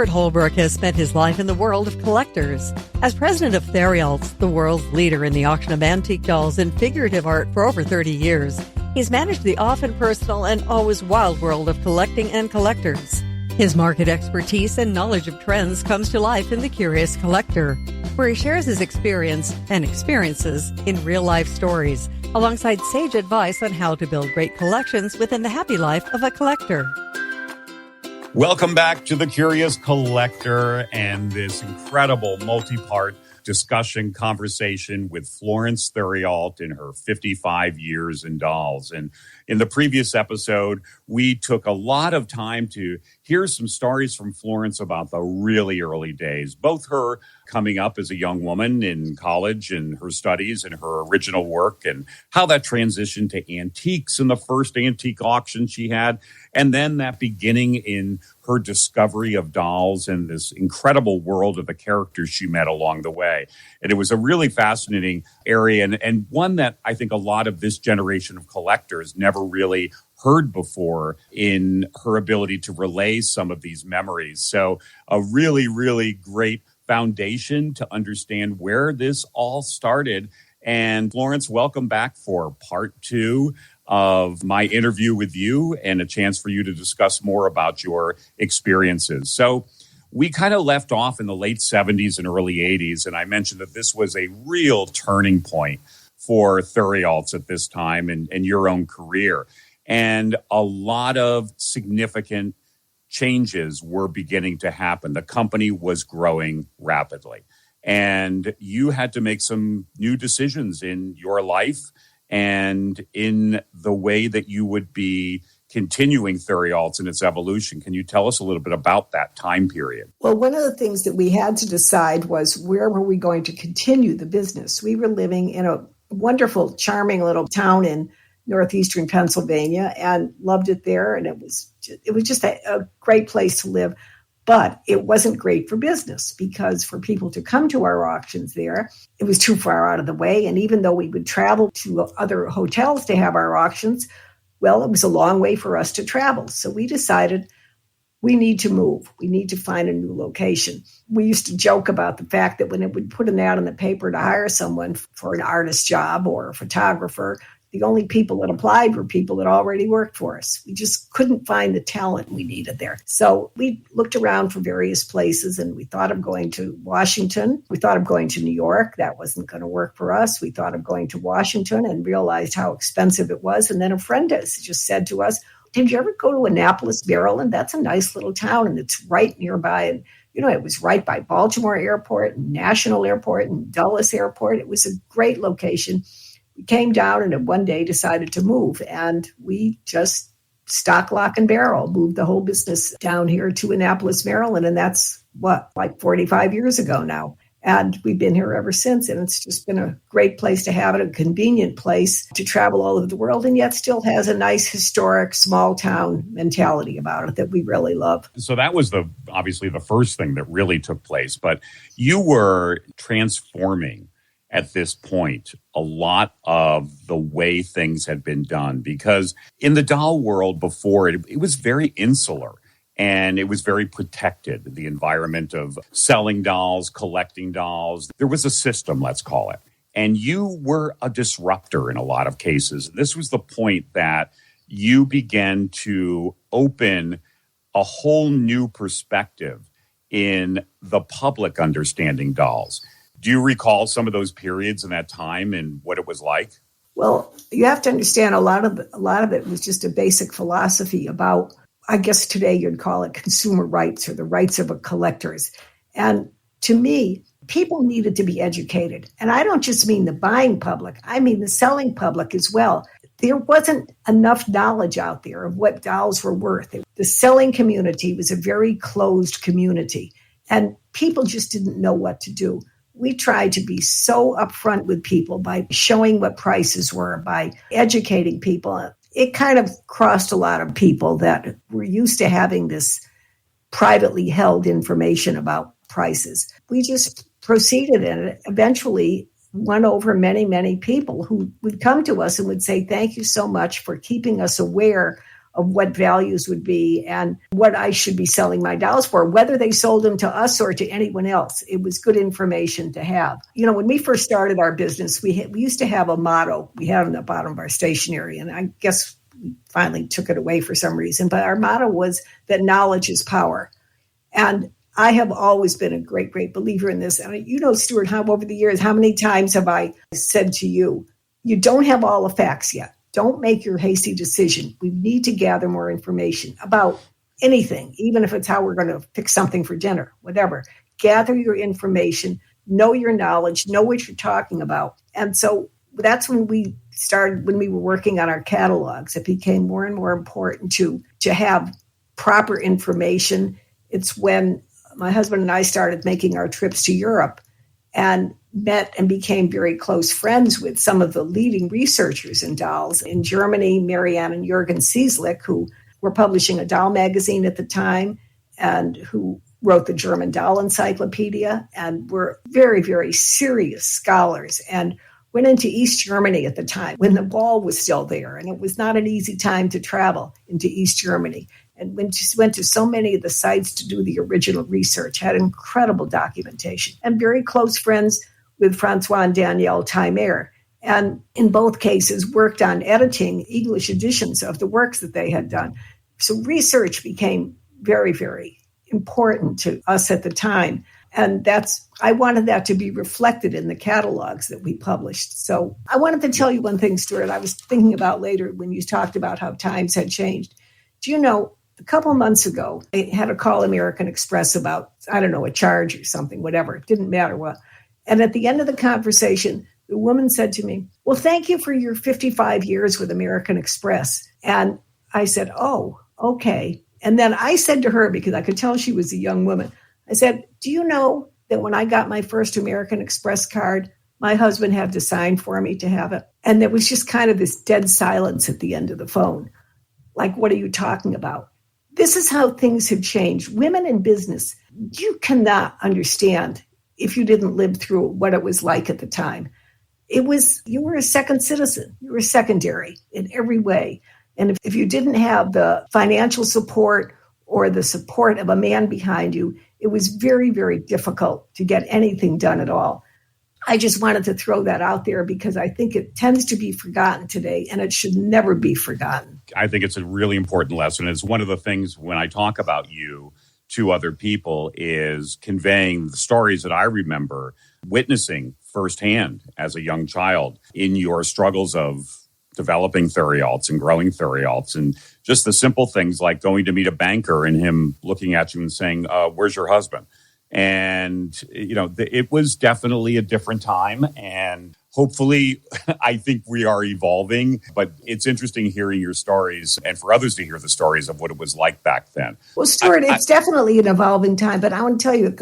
Stuart Holbrook has spent his life in the world of collectors. As president of Theriaut, the world's leader in the auction of antique dolls and figurative art for over 30 years, he's managed the often personal and always wild world of collecting and collectors. His market expertise and knowledge of trends comes to life in The Curious Collector, where he shares his experience and experiences in real-life stories, alongside sage advice on how to build great collections within the happy life of a collector. Welcome back to The Curious Collector and this incredible multi-part discussion conversation with Florence Theriault in her 55 years in dolls. And in the previous episode, we took a lot of time to hear some stories from Florence about the really early days, both her coming up as a young woman in college and her studies and her original work and how that transitioned to antiques and the first antique auction she had, and then that beginning in her discovery of dolls and this incredible world of the characters she met along the way. And it was a really fascinating area and one that I think a lot of this generation of collectors never really heard before in her ability to relay some of these memories. So a really, really great foundation to understand where this all started. And Florence, welcome back for part 2 of my interview with you and a chance for you to discuss more about your experiences. So we kind of left off in the late 70s and early 80s, and I mentioned that this was a real turning point for Theriault at this time and your own career. And a lot of significant changes were beginning to happen. The company was growing rapidly, and you had to make some new decisions in your life and in the way that you would be continuing Theriault in its evolution. Can you tell us a little bit about that time period? Well, one of the things that we had to decide was where were we going to continue the business? We were living in a wonderful, charming little town in northeastern Pennsylvania and loved it there. And it was just a great place to live. But it wasn't great for business because for people to come to our auctions there, it was too far out of the way. And even though we would travel to other hotels to have our auctions, well, it was a long way for us to travel. So we decided we need to move. We need to find a new location. We used to joke about the fact that when it would put an ad in the paper to hire someone for an artist job or a photographer, the only people that applied were people that already worked for us. We just couldn't find the talent we needed there. So we looked around for various places and we thought of going to Washington. We thought of going to New York. That wasn't going to work for us. We thought of going to Washington and realized how expensive it was. And then a friend just said to us, did you ever go to Annapolis, Maryland? That's a nice little town and it's right nearby. And, it was right by Baltimore Airport and National Airport and Dulles Airport. It was a great location. We came down and one day decided to move, and we just stock, lock, and barrel moved the whole business down here to Annapolis, Maryland, and that's like 45 years ago now. And we've been here ever since, and it's just been a great place to have it, a convenient place to travel all over the world, and yet still has a nice historic small town mentality about it that we really love. So that was obviously the first thing that really took place, but you were transforming at this point a lot of the way things had been done, because in the doll world before it was very insular and it was very protected, the environment of selling dolls, collecting dolls. There was a system, let's call it. And you were a disruptor in a lot of cases. This was the point that you began to open a whole new perspective in the public understanding dolls. Do you recall some of those periods in that time and what it was like? Well, you have to understand a lot of it was just a basic philosophy about, I guess today you'd call it consumer rights or the rights of a collectors. And to me, people needed to be educated. And I don't just mean the buying public, I mean the selling public as well. There wasn't enough knowledge out there of what dolls were worth. The selling community was a very closed community, and people just didn't know what to do. We tried to be so upfront with people by showing what prices were, by educating people. It kind of crossed a lot of people that were used to having this privately held information about prices. We just proceeded and it eventually won over many, many people who would come to us and would say, thank you so much for keeping us aware of what values would be and what I should be selling my dolls for, whether they sold them to us or to anyone else. It was good information to have. When we first started our business, we used to have a motto we had on the bottom of our stationery, and I guess we finally took it away for some reason. But our motto was that knowledge is power. And I have always been a great, great believer in this. And Stuart, how over the years, how many times have I said to you, you don't have all the facts yet. Don't make your hasty decision. We need to gather more information about anything, even if it's how we're going to fix something for dinner, whatever. Gather your information, know your knowledge, know what you're talking about. And so that's when we started, when we were working on our catalogs. It became more and more important to have proper information. It's when my husband and I started making our trips to Europe and met and became very close friends with some of the leading researchers in dolls in Germany, Marianne and Jürgen Cieslik, who were publishing a doll magazine at the time and who wrote the German Doll Encyclopedia and were very, very serious scholars, and went into East Germany at the time when the wall was still there. And it was not an easy time to travel into East Germany. And went to so many of the sites to do the original research, had incredible documentation, and very close friends with Francois and Danielle Timer. And in both cases, worked on editing English editions of the works that they had done. So research became very, very important to us at the time. And I wanted that to be reflected in the catalogs that we published. So I wanted to tell you one thing, Stuart, I was thinking about later when you talked about how times had changed. Do you know, a couple months ago, I had to call American Express about, a charge or something, whatever. It didn't matter what. And at the end of the conversation, the woman said to me, well, thank you for your 55 years with American Express. And I said, oh, okay. And then I said to her, because I could tell she was a young woman, I said, do you know that when I got my first American Express card, my husband had to sign for me to have it? And there was just kind of this dead silence at the end of the phone. Like, what are you talking about? This is how things have changed. Women in business, you cannot understand if you didn't live through what it was like at the time. You were a second citizen. You were secondary in every way. And if you didn't have the financial support or the support of a man behind you, it was very, very difficult to get anything done at all. I just wanted to throw that out there because I think it tends to be forgotten today, and it should never be forgotten. I think it's a really important lesson. It's one of the things when I talk about you to other people is conveying the stories that I remember witnessing firsthand as a young child in your struggles of developing Theriauts and growing Theriauts, and just the simple things like going to meet a banker and him looking at you and saying, where's your husband? And, it was definitely a different time. And hopefully, I think we are evolving. But it's interesting hearing your stories and for others to hear the stories of what it was like back then. Well, Stuart, it's definitely an evolving time. But I want to tell you,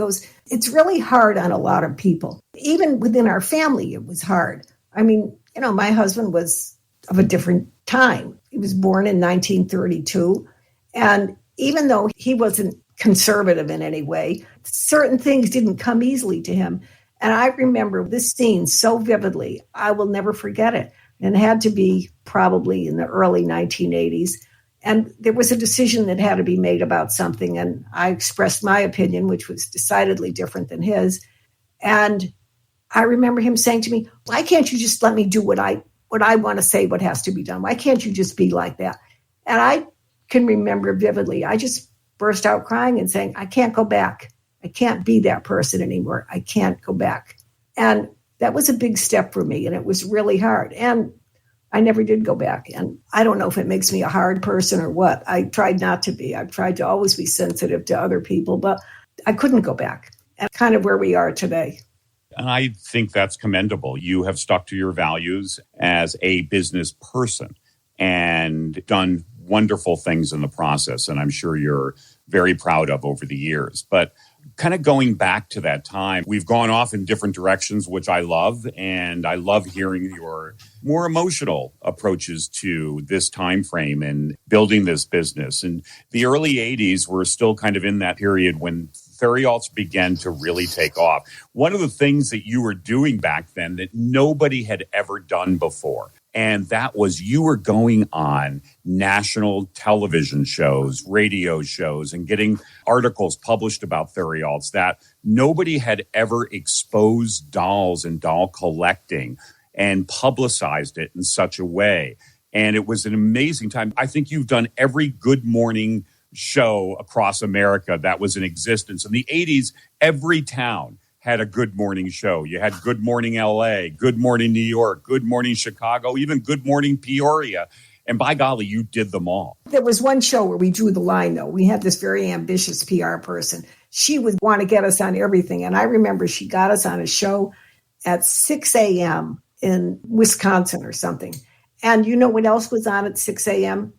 it's really hard on a lot of people. Even within our family, it was hard. I mean, my husband was of a different time. He was born in 1932. And even though he wasn't conservative in any way, certain things didn't come easily to him. And I remember this scene so vividly. I will never forget it. And it had to be probably in the early 1980s. And there was a decision that had to be made about something. And I expressed my opinion, which was decidedly different than his. And I remember him saying to me, why can't you just let me do what I want to say, what has to be done? Why can't you just be like that? And I can remember vividly, I just burst out crying and saying, I can't go back. I can't be that person anymore. I can't go back. And that was a big step for me. And it was really hard. And I never did go back. And I don't know if it makes me a hard person or what. I tried not to be. I've tried to always be sensitive to other people, but I couldn't go back. And kind of where we are today. And I think that's commendable. You have stuck to your values as a business person and done wonderful things in the process. And I'm sure you're very proud of over the years. But kind of going back to that time, we've gone off in different directions, which I love. And I love hearing your more emotional approaches to this time frame and building this business. And the early 80s were still kind of in that period when Theriauts began to really take off. One of the things that you were doing back then that nobody had ever done before And that was, you were going on national television shows, radio shows, and getting articles published about Theriauts that nobody had ever exposed dolls and doll collecting and publicized it in such a way. And it was an amazing time. I think you've done every Good Morning show across America that was in existence. In the 80s, every town had a Good Morning show. You had Good Morning LA, Good Morning New York, Good Morning Chicago, even Good Morning Peoria. And by golly, you did them all. There was one show where we drew the line, though. We had this very ambitious PR person. She would want to get us on everything. And I remember she got us on a show at 6 a.m. in Wisconsin or something. And you know what else was on at 6 a.m.?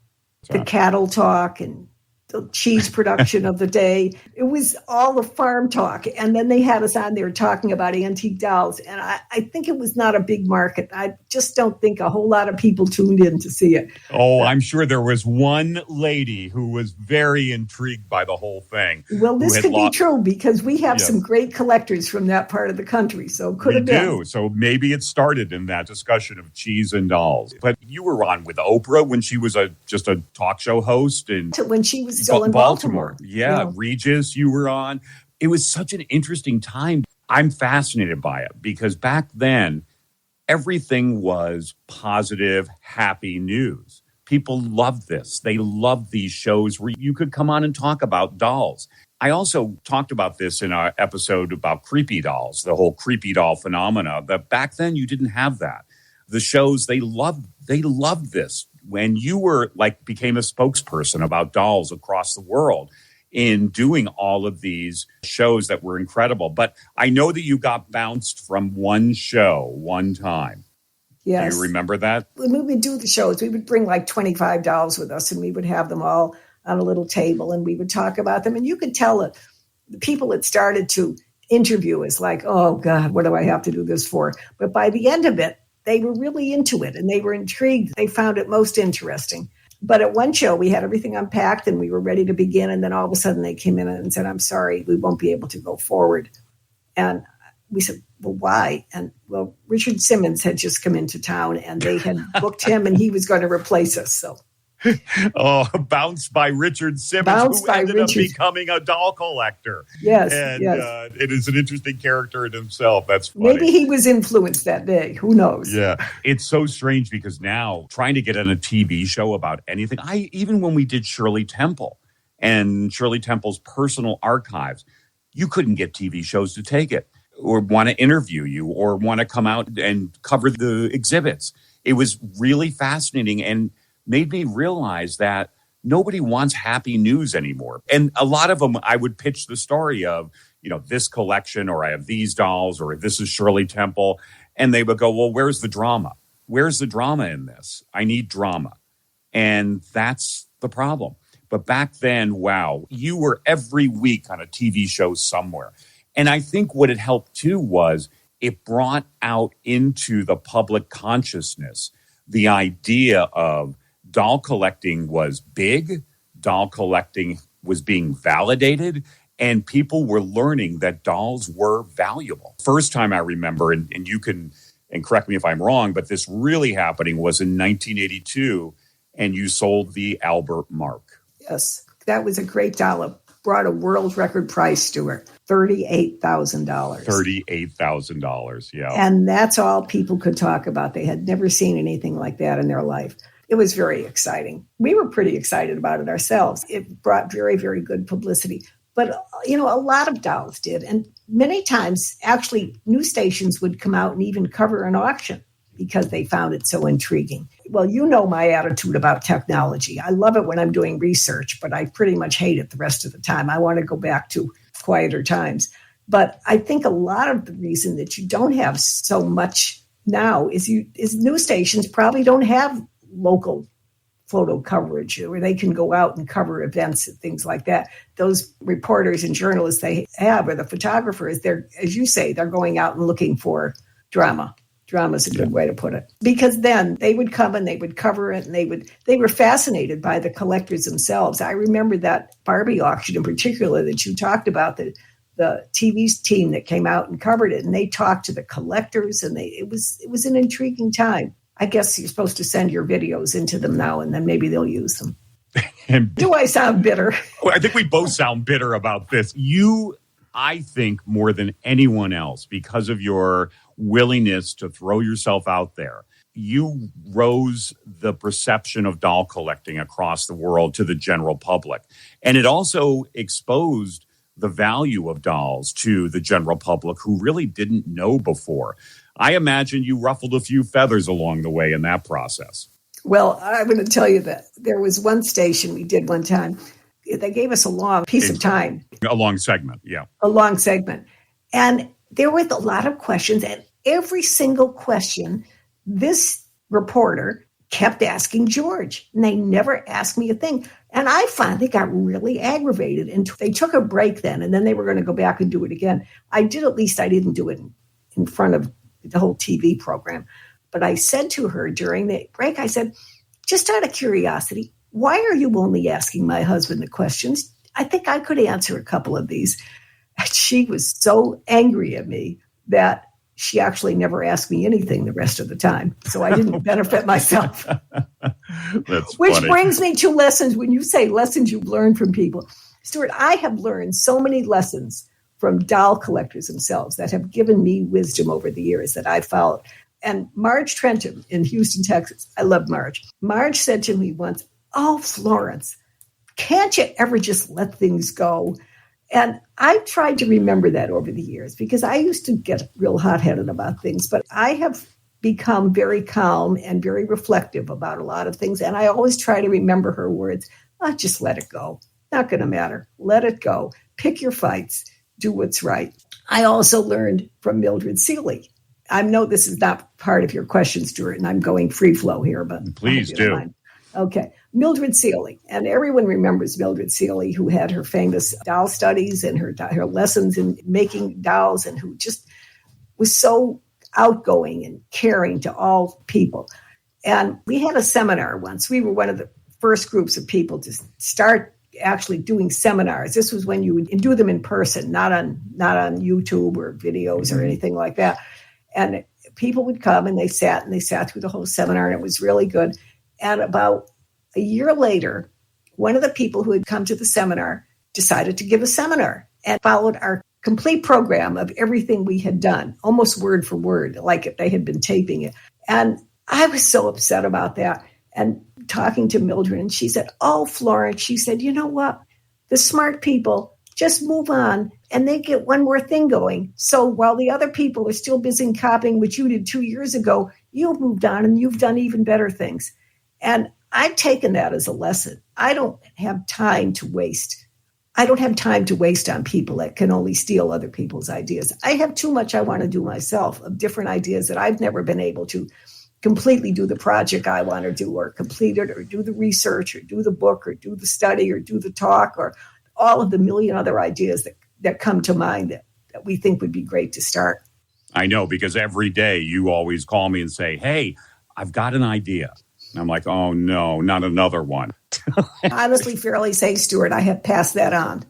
The cattle talk and the cheese production of the day. It was all the farm talk. And then they had us on there talking about antique dolls. And I think it was not a big market. I just don't think a whole lot of people tuned in to see it. Oh, I'm sure there was one lady who was very intrigued by the whole thing. Well, this could be true because we have some great collectors from that part of the country. So it could have been. We do. So maybe it started in that discussion of cheese and dolls. But you were on with Oprah when she was just a talk show host. And when she was still in Baltimore. Yeah, Regis, you were on. It was such an interesting time. I'm fascinated by it because back then, everything was positive, happy news. People loved this. They loved these shows where you could come on and talk about dolls. I also talked about this in our episode about creepy dolls, the whole creepy doll phenomena, that back then you didn't have that. The shows, they loved this. When you were became a spokesperson about dolls across the world in doing all of these shows that were incredible. But I know that you got bounced from one show one time. Yes. Do you remember that? When we would do the shows, we would bring 25 dolls with us and we would have them all on a little table and we would talk about them. And you could tell that the people that started to interview is like, oh God, what do I have to do this for? But by the end of it, they were really into it and they were intrigued. They found it most interesting. But at one show, we had everything unpacked and we were ready to begin. And then all of a sudden they came in and said, I'm sorry, we won't be able to go forward. And we said, well, why? And well, Richard Simmons had just come into town and they had booked him and he was going to replace us. So. Oh, bounced by Richard Simmons, who ended up becoming a doll collector. Yes, and yes. It is an interesting character in himself. That's funny. Maybe he was influenced that day. Who knows? Yeah, it's so strange because now trying to get on a TV show about anything, even when we did Shirley Temple and Shirley Temple's personal archives, you couldn't get TV shows to take it or want to interview you or want to come out and cover the exhibits. It was really fascinating and made me realize that nobody wants happy news anymore. And a lot of them, I would pitch the story of, this collection, or I have these dolls, or this is Shirley Temple. And they would go, well, where's the drama? Where's the drama in this? I need drama. And that's the problem. But back then, wow, you were every week on a TV show somewhere. And I think what it helped too was it brought out into the public consciousness the idea of doll collecting was big, doll collecting was being validated, and people were learning that dolls were valuable. First time I remember, and you can correct me if I'm wrong, but this really happening was in 1982, and you sold the Albert Mark. Yes, that was a great doll. It brought a world record price, Stuart, $38,000. $38,000, yeah. And that's all people could talk about. They had never seen anything like that in their life. It was very exciting. We were pretty excited about it ourselves. It brought very, very good publicity. But, a lot of dolls did. And many times, actually, news stations would come out and even cover an auction because they found it so intriguing. Well, you know my attitude about technology. I love it when I'm doing research, but I pretty much hate it the rest of the time. I want to go back to quieter times. But I think a lot of the reason that you don't have so much now is news stations probably don't have local photo coverage where they can go out and cover events and things like that. Those reporters and journalists they have, or the photographers, they're, as you say, they're going out and looking for drama. Drama is a good way to put it. Because then they would come and they would cover it and they were fascinated by the collectors themselves. I remember that Barbie auction in particular that you talked about, the TV team that came out and covered it, and they talked to the collectors, and it was an intriguing time. I guess you're supposed to send your videos into them now, and then maybe they'll use them. And do I sound bitter? I think we both sound bitter about this. You, I think, more than anyone else, because of your willingness to throw yourself out there, you rose the perception of doll collecting across the world to the general public. And it also exposed the value of dolls to the general public who really didn't know before. I imagine you ruffled a few feathers along the way in that process. Well, I'm going to tell you that there was one station we did one time. They gave us a long piece of time. A long segment, yeah. A long segment. And there were a lot of questions. And every single question, this reporter kept asking George. And they never asked me a thing. And I finally got really aggravated. And they took a break then. And then they were going to go back and do it again. I didn't do it in front of the whole TV program. But I said to her during the break, I said, just out of curiosity, why are you only asking my husband the questions? I think I could answer a couple of these. And she was so angry at me that she actually never asked me anything the rest of the time. So I didn't benefit myself. That's Which funny. brings me to lessons. When you say lessons you've learned from people, Stuart, I have learned so many lessons from doll collectors themselves that have given me wisdom over the years that I followed. And Marge Trenton in Houston, Texas, I love Marge. Marge said to me once, "Oh, Florence, can't you ever just let things go?" And I tried to remember that over the years because I used to get real hot-headed about things, but I have become very calm and very reflective about a lot of things. And I always try to remember her words, just let it go. Not going to matter. Let it go. Pick your fights. Do what's right. I also learned from Mildred Seeley. I know this is not part of your question, Stuart, and I'm going free flow here, but please do. Okay. Mildred Seeley. And everyone remembers Mildred Seeley, who had her famous doll studies and her lessons in making dolls, and who just was so outgoing and caring to all people. And we had a seminar once. We were one of the first groups of people to start actually doing seminars. This was when you would do them in person, not on YouTube or videos or anything like that. And people would come and they sat through the whole seminar, and it was really good. And about a year later, one of the people who had come to the seminar decided to give a seminar and followed our complete program of everything we had done, almost word for word, like if they had been taping it. And I was so upset about that. And talking to Mildred, and she said, "Oh, Florence," she said, "you know what? The smart people just move on and they get one more thing going. So while the other people are still busy copying what you did 2 years ago, you've moved on and you've done even better things." And I've taken that as a lesson. I don't have time to waste. I don't have time to waste on people that can only steal other people's ideas. I have too much I want to do myself of different ideas that I've never been able to completely do the project I want to do, or complete it, or do the research, or do the book, or do the study, or do the talk, or all of the million other ideas that come to mind that we think would be great to start. I know, because every day you always call me and say, "Hey, I've got an idea." And I'm like, "Oh, no, not another one." Honestly, fairly say, Stuart, I have passed that on.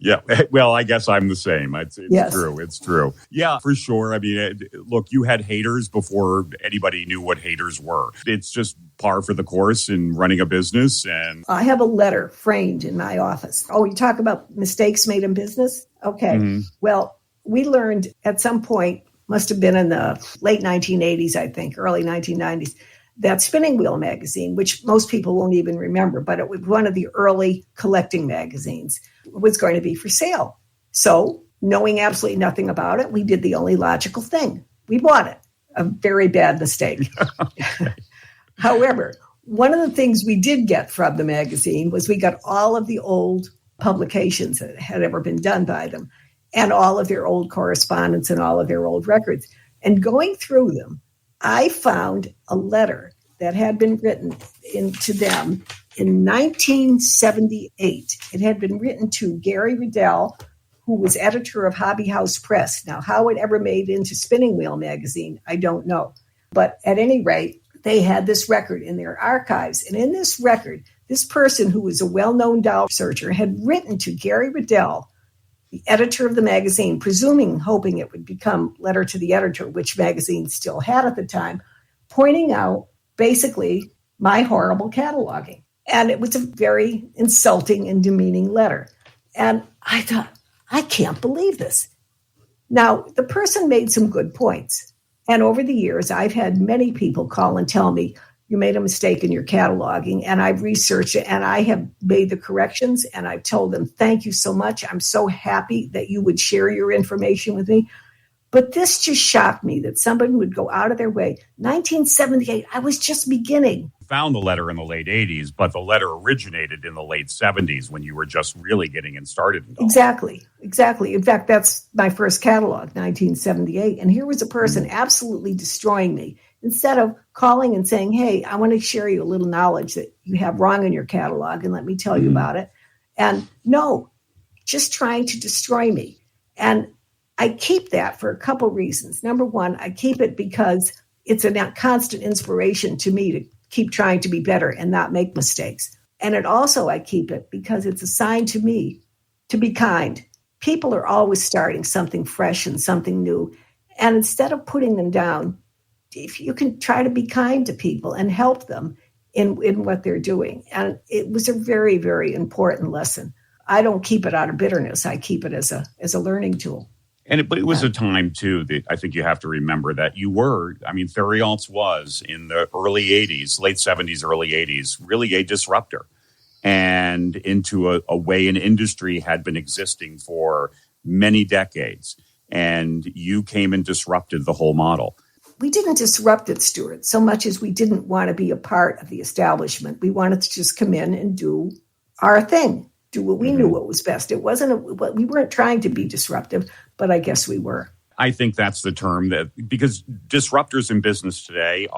Yeah, well, I guess I'm the same. It's Yes. true. It's true. Yeah, for sure. I mean, look, you had haters before anybody knew what haters were. It's just par for the course in running a business. And I have a letter framed in my office. Oh, you talk about mistakes made in business? Okay. Mm-hmm. Well, we learned at some point, must have been in the late 1980s, I think, early 1990s, that Spinning Wheel magazine, which most people won't even remember, but it was one of the early collecting magazines, was going to be for sale. So, knowing absolutely nothing about it, we did the only logical thing. We bought it. A very bad mistake. However, one of the things we did get from the magazine was we got all of the old publications that had ever been done by them, and all of their old correspondence and all of their old records. And going through them, I found a letter that had been written to them in 1978. It had been written to Gary Riddell, who was editor of Hobby House Press. Now, how it ever made into Spinning Wheel magazine, I don't know. But at any rate, they had this record in their archives. And in this record, this person who was a well-known doll searcher had written to Gary Riddell, the editor of the magazine, hoping it would become Letter to the Editor, which magazine still had at the time, pointing out basically my horrible cataloging. And it was a very insulting and demeaning letter. And I thought, I can't believe this. Now, the person made some good points. And over the years, I've had many people call and tell me, you made a mistake in your cataloging, and I've researched it, and I have made the corrections, and I've told them, thank you so much. I'm so happy that you would share your information with me. But this just shocked me that somebody would go out of their way. 1978, I was just beginning. Found the letter in the late 80s, but the letter originated in the late 70s when you were just really getting it started. Exactly. In fact, that's my first catalog, 1978. And here was a person absolutely destroying me. Instead of calling and saying, hey, I want to share you a little knowledge that you have wrong in your catalog and let me tell you about it. And no, just trying to destroy me. And I keep that for a couple reasons. Number one, I keep it because it's a constant inspiration to me to keep trying to be better and not make mistakes. And I keep it because it's a sign to me to be kind. People are always starting something fresh and something new. And instead of putting them down, if you can try to be kind to people and help them in what they're doing. And it was a very, very important lesson. I don't keep it out of bitterness. I keep it as a learning tool. But it was a time, too, that I think you have to remember that Theriault was in the early 80s, late 70s, early 80s, really a disruptor and into a way an industry had been existing for many decades. And you came and disrupted the whole model. We didn't disrupt it, Stuart, so much as we didn't want to be a part of the establishment. We wanted to just come in and do our thing. Do what we knew what was best. It wasn't we weren't trying to be disruptive, but I guess we were. I think that's the term because disruptors in business today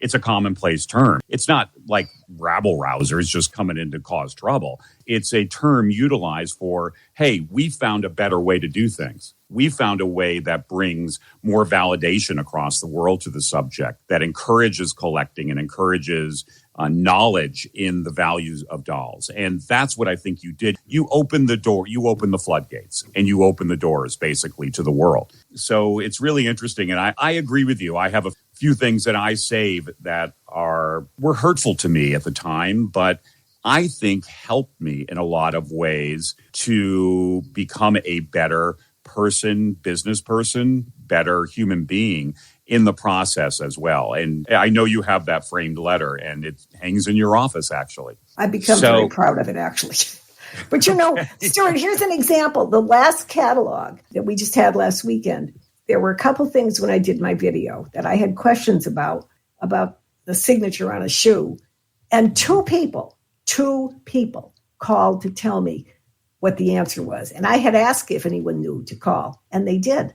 it's a commonplace term. It's not like rabble rousers just coming in to cause trouble. It's a term utilized for, hey, we found a better way to do things. We found a way that brings more validation across the world to the subject, that encourages collecting and encourages knowledge in the values of dolls. And that's what I think you did. You opened the door, you opened the floodgates, and you opened the doors basically to the world. So it's really interesting. And I agree with you. I have a few things that I save that were hurtful to me at the time, but I think helped me in a lot of ways to become a better person, business person, better human being in the process as well. And I know you have that framed letter and it hangs in your office, actually. I've become very proud of it, actually. But Stuart, here's an example. The last catalog that we just had last weekend, there were a couple things when I did my video that I had questions about the signature on a shoe. And two people called to tell me what the answer was. And I had asked if anyone knew to call, and they did.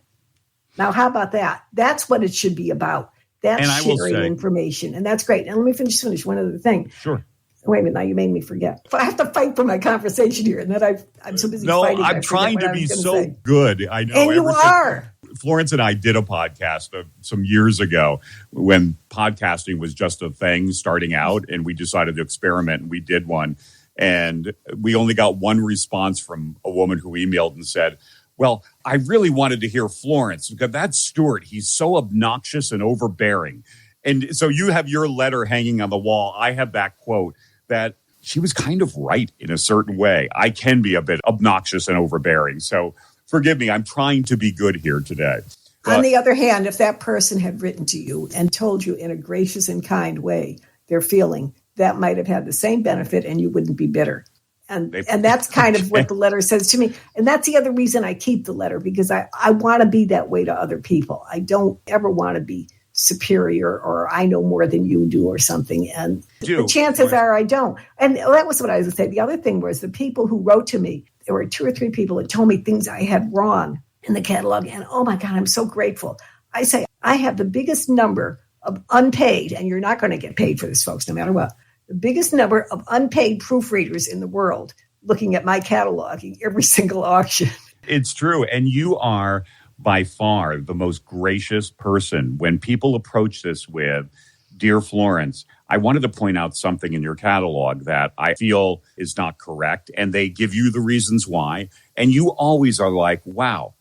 Now, how about that? That's what it should be about. That's sharing information. And that's great. And let me finish one other thing. Sure. Wait a minute, now you made me forget. I have to fight for my conversation here, and then I'm so busy fighting. No, I'm trying to be so good. I know. And you are. Florence and I did a podcast some years ago when podcasting was just a thing starting out, and we decided to experiment, and we did one. And we only got one response from a woman who emailed and said, well, I really wanted to hear Florence because that's Stuart. He's so obnoxious and overbearing. And so you have your letter hanging on the wall. I have that quote that she was kind of right in a certain way. I can be a bit obnoxious and overbearing. So forgive me. I'm trying to be good here today. But on the other hand, if that person had written to you and told you in a gracious and kind way their feeling, that might have had the same benefit and you wouldn't be bitter. And that's kind of what the letter says to me. And that's the other reason I keep the letter, because I want to be that way to other people. I don't ever want to be superior or I know more than you do or something. And the chances are I don't. And that was what I was going to say. The other thing was the people who wrote to me, there were 2 or 3 people that told me things I had wrong in the catalog. And oh my God, I'm so grateful. I say, I have the biggest number of unpaid, and you're not going to get paid for this, folks, no matter what. The biggest number of unpaid proofreaders in the world looking at my cataloging every single auction. It's true. And you are by far the most gracious person. When people approach this with, Dear Florence, I wanted to point out something in your catalog that I feel is not correct. And they give you the reasons why. And you always are like, wow,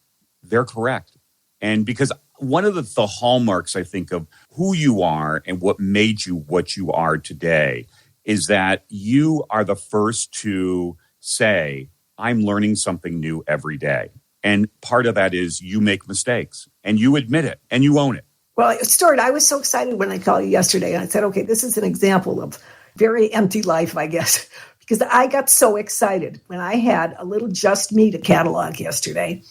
they're correct. And because one of the hallmarks, I think, of who you are and what made you what you are today is that you are the first to say, I'm learning something new every day. And part of that is you make mistakes and you admit it and you own it. Well, Stuart, I was so excited when I called you yesterday. And I said, okay, this is an example of very empty life, I guess, because I got so excited when I had a little Just Me to catalog yesterday.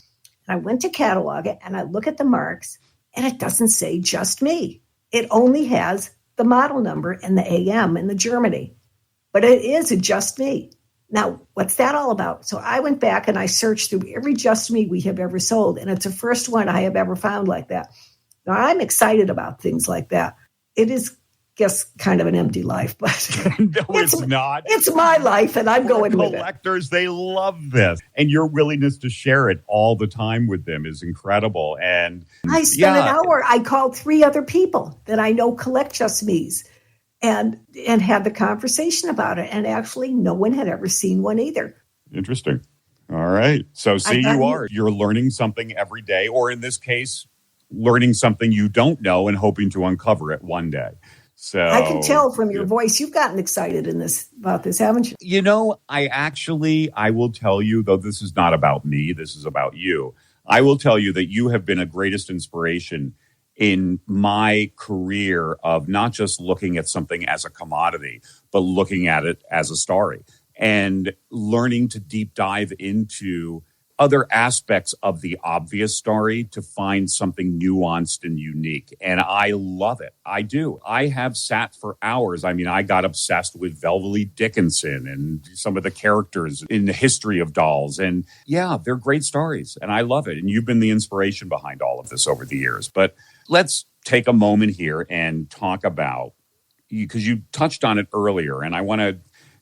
And I went to catalog it and I look at the marks and it doesn't say Just Me. It only has the model number and the AM in the Germany, but it is a Just Me. Now, what's that all about? So I went back and I searched through every Just Me we have ever sold, and it's the first one I have ever found like that. Now, I'm excited about things like that. It is, guess, kind of an empty life, but no, it's not. It's my life, and I'm going with it. Collectors, they love this. And your willingness to share it all the time with them is incredible. And I spent an hour. I called 3 other people that I know collect Just Me's. And had the conversation about it. And actually, no one had ever seen one either. Interesting. All right. So you're learning something every day, or in this case, learning something you don't know and hoping to uncover it one day. So I can tell from your voice, you've gotten excited about this, haven't you? You know, I will tell you, though this is not about me, this is about you. I will tell you that you have been a greatest inspiration in my career of not just looking at something as a commodity, but looking at it as a story and learning to deep dive into other aspects of the obvious story to find something nuanced and unique. And I love it. I do. I have sat for hours. I mean, I got obsessed with Velvely Dickinson and some of the characters in the history of dolls. And yeah, they're great stories and I love it. And you've been the inspiration behind all of this over the years. But let's take a moment here and talk about, because you touched on it earlier, and I want to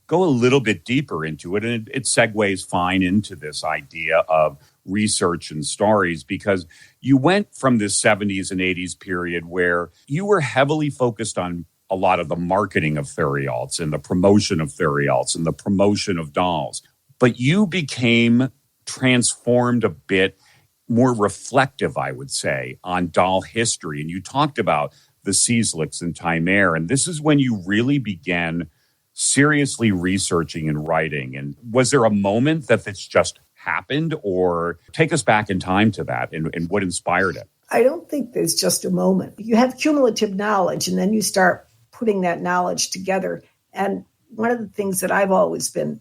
go a little bit deeper into it. And it segues fine into this idea of research and stories, because you went from this 70s and 80s period where you were heavily focused on a lot of the marketing of Theriauts and the promotion of Theriauts and the promotion of dolls. But you became transformed a bit more reflective, I would say, on doll history. And you talked about the Seaslicks and Timere. And this is when you really began seriously researching and writing. And was there a moment that this just happened, or take us back in time to that and what inspired it? I don't think there's just a moment. You have cumulative knowledge, and then you start putting that knowledge together. And one of the things that I've always been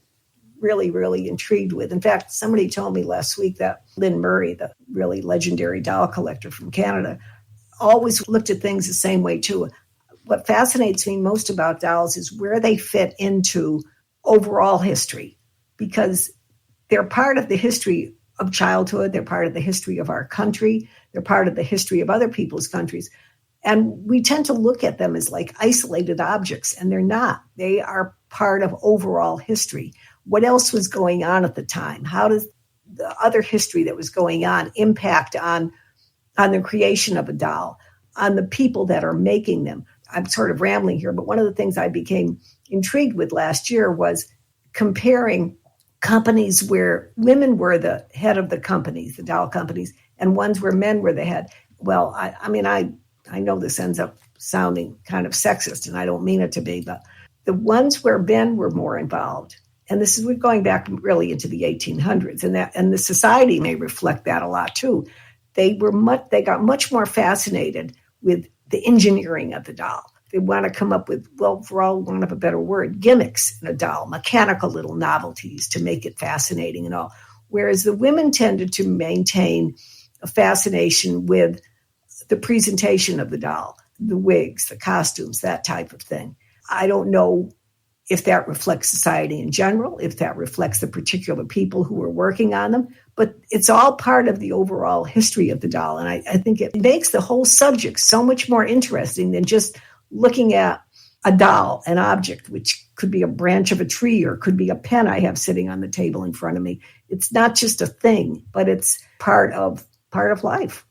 really, really intrigued with. In fact, somebody told me last week that Lynn Murray, the really legendary doll collector from Canada, always looked at things the same way too. What fascinates me most about dolls is where they fit into overall history, because they're part of the history of childhood. They're part of the history of our country. They're part of the history of other people's countries. And we tend to look at them as like isolated objects, and they're not. They are part of overall history. What else was going on at the time? How does the other history that was going on impact on the creation of a doll, on the people that are making them? I'm sort of rambling here, but one of the things I became intrigued with last year was comparing companies where women were the head of the companies, the doll companies, and ones where men were the head. Well, I know this ends up sounding kind of sexist, and I don't mean it to be, but the ones where men were more involved, and this is, we're going back really into the 1800s, and the society may reflect that a lot too. They got much more fascinated with the engineering of the doll. They want to come up with, well, for all want of a better word, gimmicks in a doll, mechanical little novelties to make it fascinating and all. Whereas the women tended to maintain a fascination with the presentation of the doll, the wigs, the costumes, that type of thing. I don't know if that reflects society in general, if that reflects the particular people who were working on them, but it's all part of the overall history of the doll. And I think it makes the whole subject so much more interesting than just looking at a doll, an object, which could be a branch of a tree or could be a pen I have sitting on the table in front of me. It's not just a thing, but it's part of life.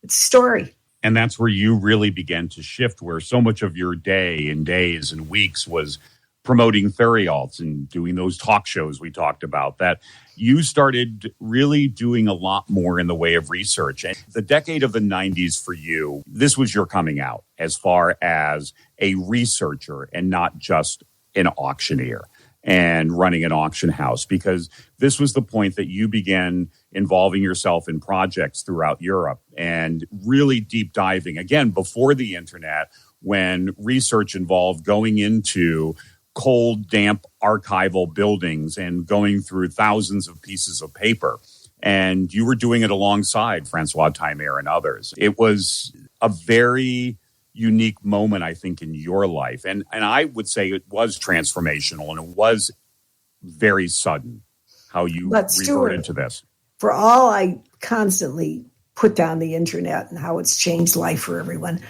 It's a story. And that's where you really began to shift, where so much of your day and days and weeks was promoting Theriaults and doing those talk shows we talked about, that you started really doing a lot more in the way of research. And the decade of the 90s for you, this was your coming out as far as a researcher and not just an auctioneer and running an auction house, because this was the point that you began involving yourself in projects throughout Europe and really deep diving, again, before the internet, when research involved going into cold, damp archival buildings and going through thousands of pieces of paper. And you were doing it alongside Francois Timer and others. It was a very unique moment, I think, in your life. And I would say it was transformational, and it was very sudden how you reverted to this. For all I constantly put down the internet and how it's changed life for everyone,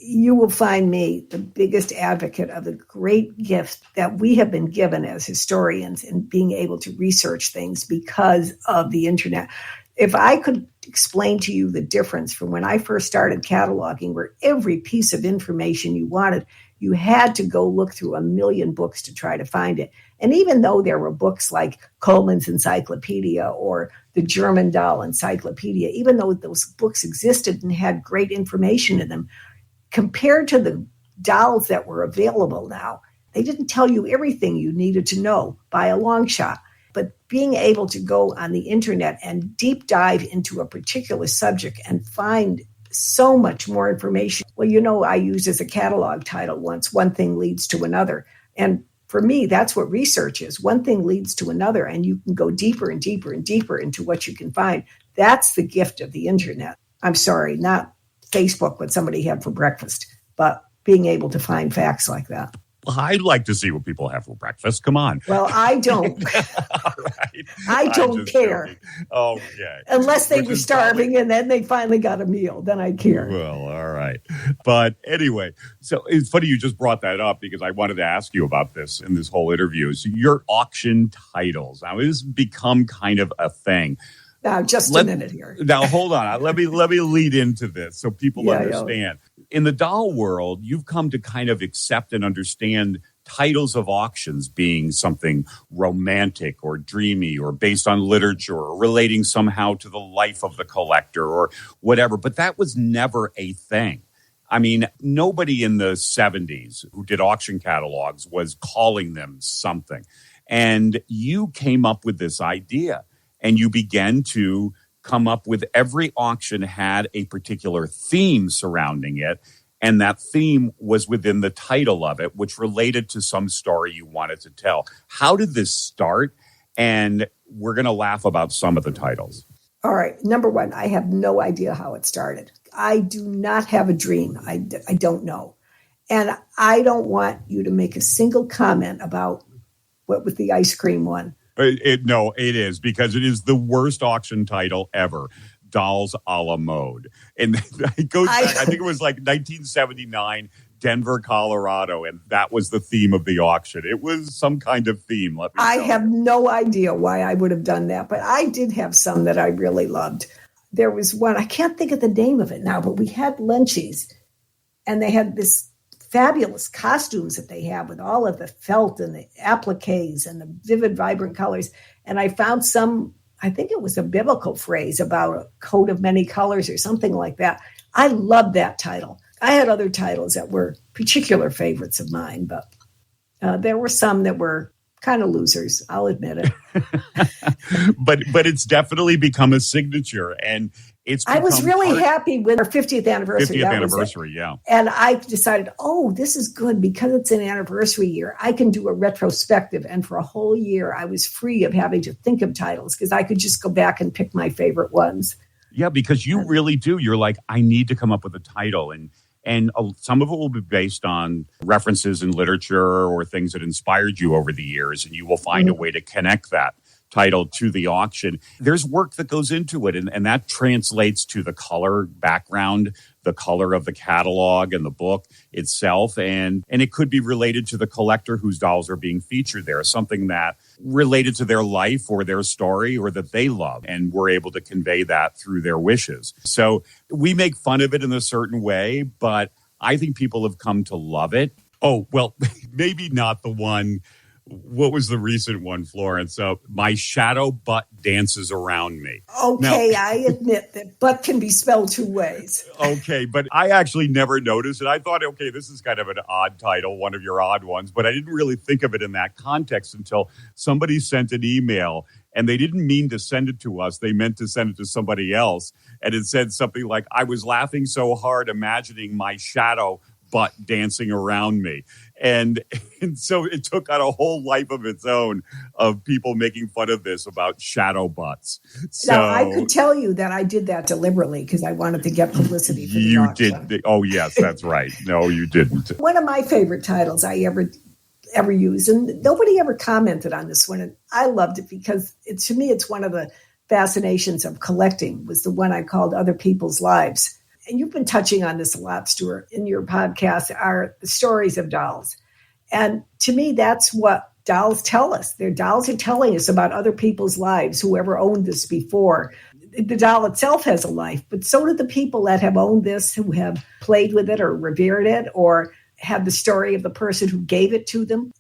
you will find me the biggest advocate of the great gift that we have been given as historians in being able to research things because of the internet. If I could explain to you the difference from when I first started cataloging, where every piece of information you wanted, you had to go look through a million books to try to find it. And even though there were books like Coleman's Encyclopedia or the German Doll Encyclopedia, even though those books existed and had great information in them, compared to the dolls that were available now, they didn't tell you everything you needed to know by a long shot. But being able to go on the internet and deep dive into a particular subject and find so much more information. Well, I used as a catalog title once, one thing leads to another. And for me, that's what research is. One thing leads to another, and you can go deeper and deeper and deeper into what you can find. That's the gift of the internet. I'm sorry, not Facebook, what somebody had for breakfast, but being able to find facts like that. Well, I'd like to see what people have for breakfast. Come on. Well, I don't. All right. I don't care. Joking. Okay. Unless they were starving and then they finally got a meal. Then I care. Well, all right. But anyway, so it's funny you just brought that up because I wanted to ask you about this in this whole interview. So your auction titles. Now, it has become kind of a thing. Now, just a minute here. Now, hold on. Let me lead into this so people understand. In the doll world, you've come to kind of accept and understand titles of auctions being something romantic or dreamy or based on literature or relating somehow to the life of the collector or whatever. But that was never a thing. I mean, nobody in the 70s who did auction catalogs was calling them something. And you came up with this idea. And you began to come up with every auction had a particular theme surrounding it. And that theme was within the title of it, which related to some story you wanted to tell. How did this start? And we're going to laugh about some of the titles. All right. Number one, I have no idea how it started. I do not have a dream. I don't know. And I don't want you to make a single comment about what was the ice cream one. No, it is, because it is the worst auction title ever. Dolls a la mode. And it goes back, I think it was like 1979, Denver, Colorado, and that was the theme of the auction. It was some kind of theme. I have no idea why I would have done that, but I did have some that I really loved. There was one, I can't think of the name of it now, but we had lunchies, and they had this fabulous costumes that they have with all of the felt and the appliques and the vivid, vibrant colors. And I found some, I think it was a biblical phrase about a coat of many colors or something like that. I loved that title. I had other titles that were particular favorites of mine, but there were some that were kind of losers. I'll admit it. But it's definitely become a signature, and I was really happy with our 50th anniversary. 50th anniversary, yeah. And I decided, this is good because it's an anniversary year. I can do a retrospective. And for a whole year, I was free of having to think of titles because I could just go back and pick my favorite ones. Yeah, because you really do. You're like, I need to come up with a title. And some of it will be based on references in literature or things that inspired you over the years. And you will find a way to connect that title to the auction. There's work that goes into it, and that translates to the color background, the color of the catalog and the book itself. And it could be related to the collector whose dolls are being featured there, something that related to their life or their story or that they love. And we're able to convey that through their wishes. So we make fun of it in a certain way, but I think people have come to love it. Oh, well, maybe not the one. What was the recent one, Florence? My shadow butt dances around me. Okay, Now, I admit that butt can be spelled two ways. okay, but I actually never noticed it. I thought, okay, this is kind of an odd title, one of your odd ones, but I didn't really think of it in that context until somebody sent an email, and they didn't mean to send it to us. They meant to send it to somebody else. And it said something like, I was laughing so hard imagining my shadow butt dancing around me. And so it took on a whole life of its own of people making fun of this about shadow butts. So now, I could tell you that I did that deliberately because I wanted to get publicity for the auction. Did. Oh, yes, that's right. No, you didn't. One of my favorite titles I ever used, and nobody ever commented on this one, and I loved it because to me it's one of the fascinations of collecting, was the one I called Other People's Lives. And you've been touching on this a lot, Stuart, in your podcast, are the stories of dolls. And to me, that's what dolls tell us. Their dolls are telling us about other people's lives, whoever owned this before. The doll itself has a life, but so do the people that have owned this, who have played with it or revered it or have the story of the person who gave it to them.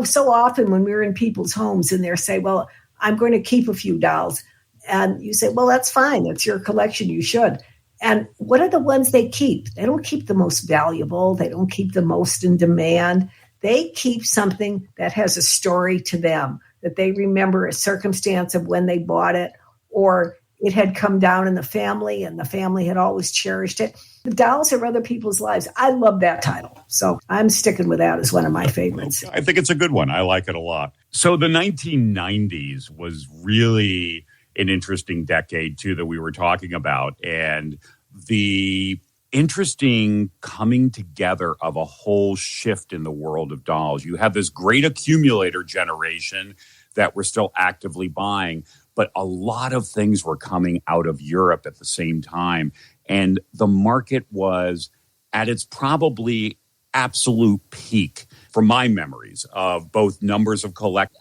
So often when we're in people's homes and they say, well, I'm going to keep a few dolls. And you say, well, that's fine. That's your collection. You should. And what are the ones they keep? They don't keep the most valuable. They don't keep the most in demand. They keep something that has a story to them, that they remember a circumstance of when they bought it, or it had come down in the family and the family had always cherished it. The dolls are other people's lives. I love that title. So I'm sticking with that as one of my favorites. I think it's a good one. I like it a lot. So the 1990s was really an interesting decade, too, that we were talking about. And the interesting coming together of a whole shift in the world of dolls. You have this great accumulator generation that were still actively buying, but a lot of things were coming out of Europe at the same time. And the market was at its probably absolute peak from my memories of both numbers of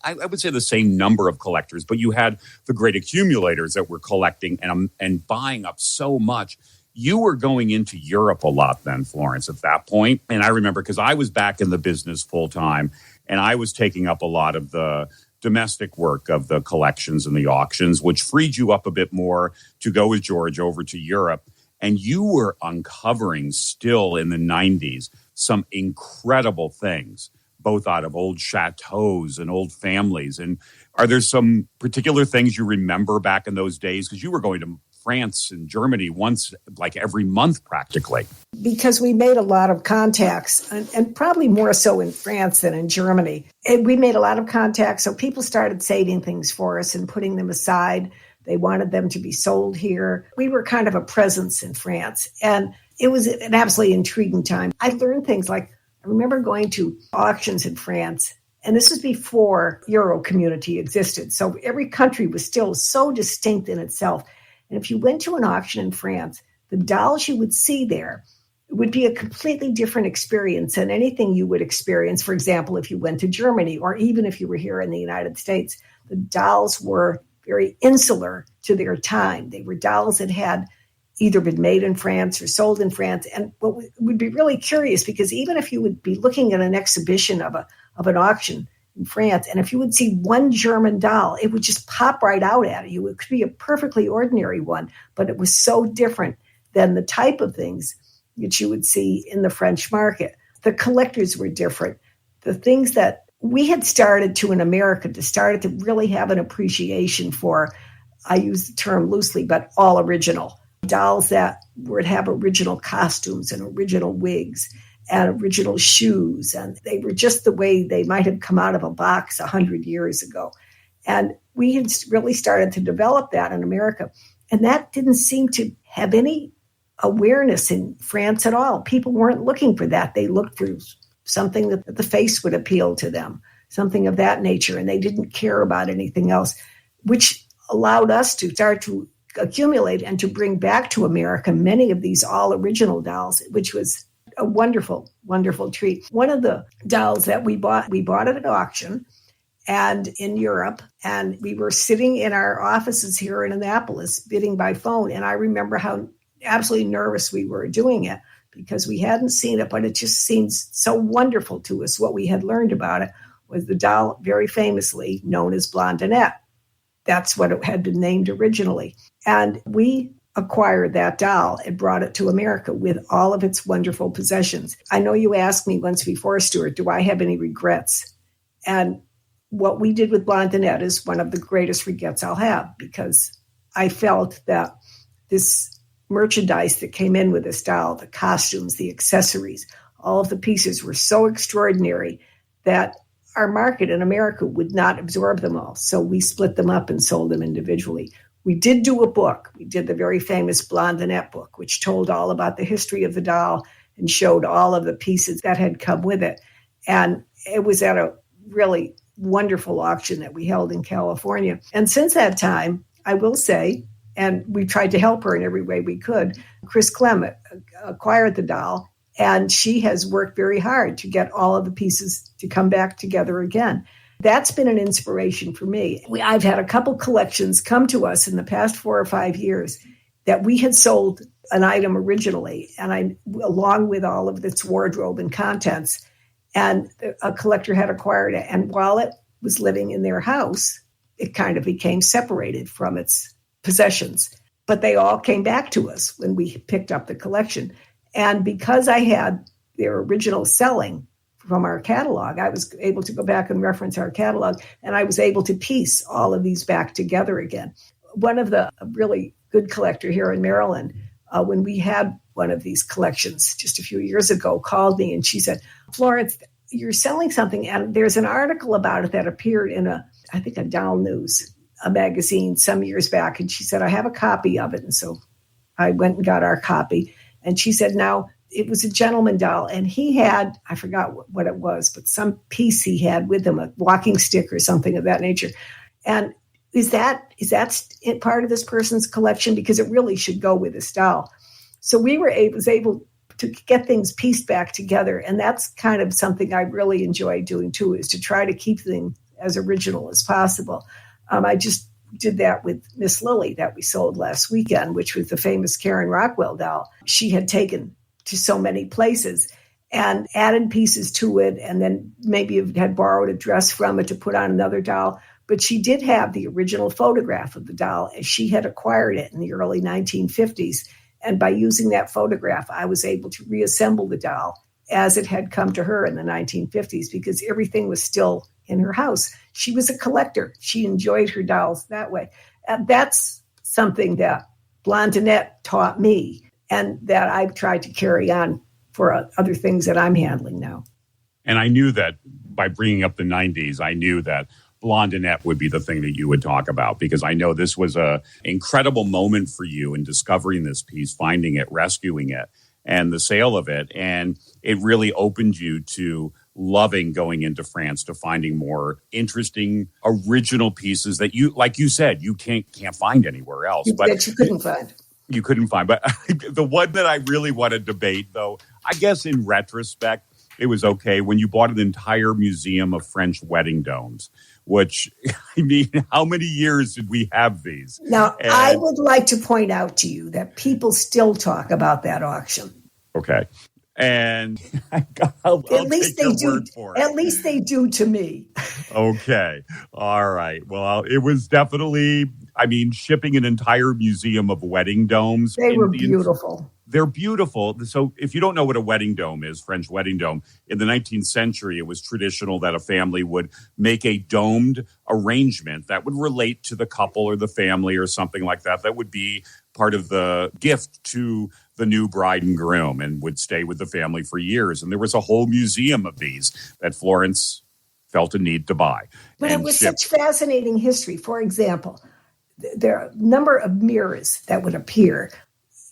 I would say the same number of collectors, but you had the great accumulators that were collecting and buying up so much. You were going into Europe a lot then, Florence, at that point. And I remember because I was back in the business full time and I was taking up a lot of the domestic work of the collections and the auctions, which freed you up a bit more to go with George over to Europe. And you were uncovering still in the 90s some incredible things, both out of old chateaus and old families. And are there some particular things you remember back in those days? Because you were going to France and Germany once, like every month practically. Because we made a lot of contacts, and probably more so in France than in Germany. And we made a lot of contacts, so people started saving things for us and putting them aside. They wanted them to be sold here. We were kind of a presence in France, and it was an absolutely intriguing time. I learned things like, I remember going to auctions in France, and this was before Euro community existed. So every country was still so distinct in itself. And if you went to an auction in France, the dolls you would see there would be a completely different experience than anything you would experience, for example, if you went to Germany or even if you were here in the United States. The dolls were very insular to their time. They were dolls that had either been made in France or sold in France. And what would be really curious, because even if you would be looking at an exhibition of an auction in France, and if you would see one German doll, it would just pop right out at you. It could be a perfectly ordinary one, but it was so different than the type of things that you would see in the French market. The collectors were different. The things that we had started to in America to really have an appreciation for, I use the term loosely, but all original. Dolls that would have original costumes and original wigs and original shoes. And they were just the way they might have come out of a box 100 years ago. And we had really started to develop that in America. And that didn't seem to have any awareness in France at all. People weren't looking for that. They looked for something that the face would appeal to them, something of that nature. And they didn't care about anything else, which allowed us to start to accumulate and to bring back to America many of these all original dolls, which was a wonderful, wonderful treat. One of the dolls that we bought at an auction and in Europe, and we were sitting in our offices here in Annapolis bidding by phone. And I remember how absolutely nervous we were doing it because we hadn't seen it, but it just seemed so wonderful to us. What we had learned about it was the doll, very famously known as Blondinette. That's what it had been named originally. And we acquired that doll and brought it to America with all of its wonderful possessions. I know you asked me once before, Stuart, do I have any regrets? And what we did with Blondinette is one of the greatest regrets I'll have, because I felt that this merchandise that came in with this doll, the costumes, the accessories, all of the pieces were so extraordinary that our market in America would not absorb them all. So we split them up and sold them individually. We did do a book. We did the very famous Blondinette book, which told all about the history of the doll and showed all of the pieces that had come with it. And it was at a really wonderful auction that we held in California. And since that time, I will say, and we tried to help her in every way we could, Chris Clement acquired the doll, and she has worked very hard to get all of the pieces to come back together again. That's been an inspiration for me. I've had a couple collections come to us in the past 4 or 5 years that we had sold an item originally, and along with all of its wardrobe and contents, and a collector had acquired it. And while it was living in their house, it kind of became separated from its possessions. But they all came back to us when we picked up the collection. And because I had their original selling from our catalog, I was able to go back and reference our catalog, and I was able to piece all of these back together again. One of the really good collector here in Maryland, when we had one of these collections just a few years ago, called me and she said, Florence, you're selling something, and there's an article about it that appeared in a Doll News, a magazine some years back. And she said, I have a copy of it. And so I went and got our copy. And she said, now, it was a gentleman doll, and he had, I forgot what it was, but some piece he had with him, a walking stick or something of that nature. And is that part of this person's collection? Because it really should go with this doll. So was able to get things pieced back together. And that's kind of something I really enjoy doing too, is to try to keep things as original as possible. I just did that with Miss Lily that we sold last weekend, which was the famous Karen Rockwell doll. She had taken to so many places and added pieces to it, and then maybe had borrowed a dress from it to put on another doll. But she did have the original photograph of the doll, as she had acquired it in the early 1950s. And by using that photograph, I was able to reassemble the doll as it had come to her in the 1950s, because everything was still in her house. She was a collector. She enjoyed her dolls that way. And that's something that Blondinette taught me, and that I've tried to carry on for other things that I'm handling now. And I knew that by bringing up the 90s, I knew that Blondinette would be the thing that you would talk about, because I know this was an incredible moment for you in discovering this piece, finding it, rescuing it, and the sale of it. And it really opened you to loving going into France, to finding more interesting, original pieces that you, like you said, you can't find anywhere else. That you couldn't find. You couldn't find. But the one that I really want to debate, though, I guess in retrospect, it was okay when you bought an entire museum of French wedding domes, which, I mean, how many years did we have these? Now, I would like to point out to you that people still talk about that auction. Okay. And I'll at least take they your do. word for it. At least they do to me. Okay. All right. Well, it was definitely, I mean, shipping an entire museum of wedding domes. They were beautiful. They're beautiful. So if you don't know what a wedding dome is, French wedding dome, in the 19th century, it was traditional that a family would make a domed arrangement that would relate to the couple or the family or something like that. That would be part of the gift to the new bride and groom and would stay with the family for years. And there was a whole museum of these that Florence felt a need to buy. But it was such fascinating history. For example, there are a number of mirrors that would appear.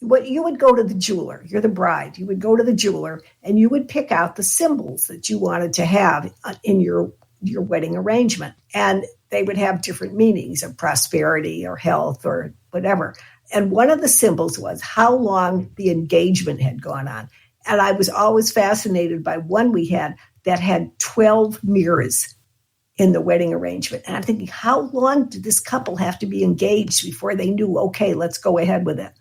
What you would go to the jeweler, you're the bride, you would go to the jeweler and you would pick out the symbols that you wanted to have in your wedding arrangement. And they would have different meanings of prosperity or health or whatever. And one of the symbols was how long the engagement had gone on. And I was always fascinated by one we had that had 12 mirrors in the wedding arrangement. And I'm thinking, how long did this couple have to be engaged before they knew, okay, let's go ahead with it?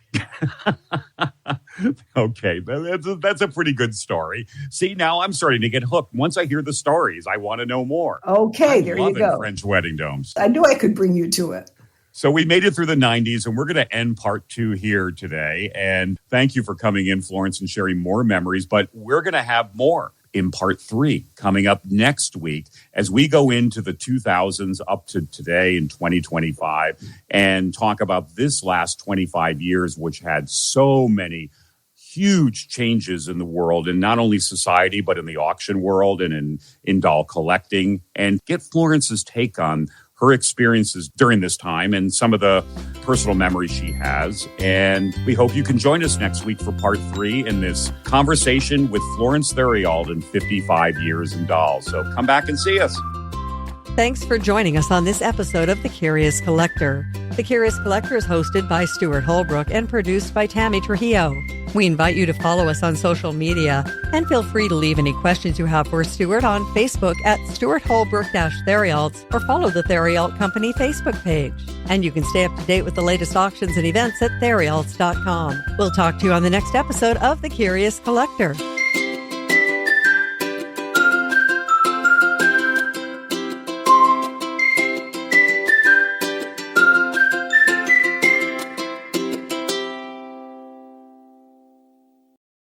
Okay, that's a pretty good story. See, now I'm starting to get hooked. Once I hear the stories, I want to know more. Okay, there you go. French wedding domes. I knew I could bring you to it. So we made it through the 90s, and we're going to end part 2 here today. And thank you for coming in, Florence, and sharing more memories. But we're going to have more in part 3 coming up next week as we go into the 2000s up to today in 2025 and talk about this last 25 years, which had so many huge changes in the world, and not only society, but in the auction world and in doll collecting, and get Florence's take on her experiences during this time and some of the personal memories she has. And we hope you can join us next week for part 3 in this conversation with Florence Theriault in 55 years in dolls. So come back and see us. Thanks for joining us on this episode of The Curious Collector. The Curious Collector is hosted by Stuart Holbrook and produced by Tammy Trujillo. We invite you to follow us on social media and feel free to leave any questions you have for Stuart on Facebook at Stuart Holbrook-Theriault or follow the Theriault Company Facebook page. And you can stay up to date with the latest auctions and events at Theriauts.com. We'll talk to you on the next episode of The Curious Collector.